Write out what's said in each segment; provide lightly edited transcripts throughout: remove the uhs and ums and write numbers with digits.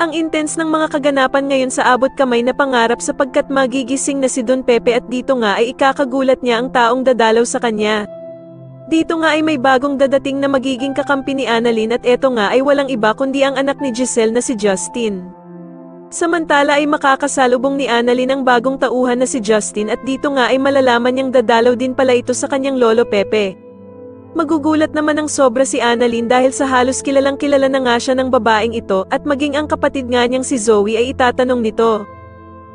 Ang intense ng mga kaganapan ngayon sa abot kamay na pangarap sapagkat magigising na si Don Pepe at dito nga ay ikakagulat niya ang taong dadalaw sa kanya. Dito nga ay may bagong dadating na magiging kakampi ni Annalyn at eto nga ay walang iba kundi ang anak ni Giselle na si Justin. Samantala ay makakasalubong ni Annalyn ang bagong tauhan na si Justin at dito nga ay malalaman niyang dadalaw din pala ito sa kanyang lolo Pepe. Magugulat naman ng sobra si Annalyn dahil sa halos kilalang kilala na nga siya ng babaeng ito at maging ang kapatid nga niyang si Zoe ay itatanong nito.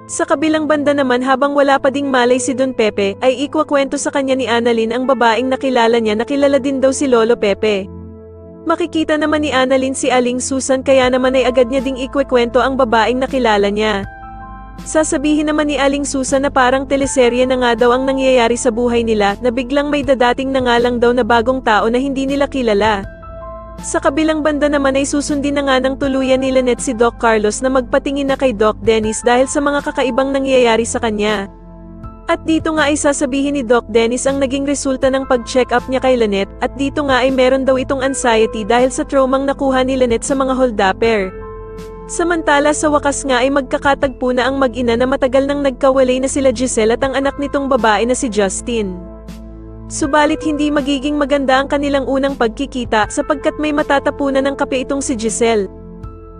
Sa kabilang banda naman habang wala pa ding malay si Don Pepe ay ikwakwento sa kanya ni Annalyn ang babaeng nakilala niya na kilala din daw si Lolo Pepe. Makikita naman ni Annalyn si Aling Susan kaya naman ay agad niya ding ikwekwento ang babaeng nakilala niya. Sasabihin naman ni Aling Susan na parang teleserye na nga daw ang nangyayari sa buhay nila na biglang may dadating na nga lang daw na bagong tao na hindi nila kilala. Sa kabilang banda naman ay susundin na nga ng tuluyan ni Lynette si Doc Carlos na magpatingin na kay Doc Dennis dahil sa mga kakaibang nangyayari sa kanya. At dito nga ay sasabihin ni Doc Dennis ang naging resulta ng pag-check up niya kay Lynette at dito nga ay meron daw itong anxiety dahil sa traumang nakuha ni Lynette sa mga holdapper. Samantala sa wakas nga ay magkakatagpo na ang mag-ina na matagal nang nagkawalay na sila Giselle at ang anak nitong babae na si Justin. Subalit hindi magiging maganda ang kanilang unang pagkikita sapagkat may matatapunan ng kape itong si Giselle.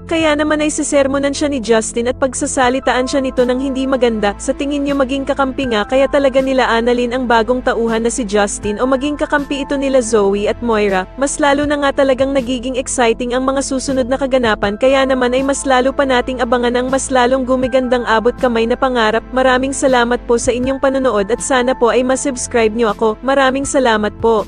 Kaya naman ay sisermonan siya ni Justin at pagsasalitaan siya nito ng hindi maganda. Sa tingin niyo maging kakampi nga kaya talaga nila Annalyn ang bagong tauhan na si Justin o maging kakampi ito nila Zoe at Moira. Mas lalo na nga talagang nagiging exciting ang mga susunod na kaganapan kaya naman ay mas lalo pa nating abangan ang mas lalong gumigandang abot kamay na pangarap. Maraming salamat po sa inyong panonood at sana po ay masubscribe niyo ako. Maraming salamat po.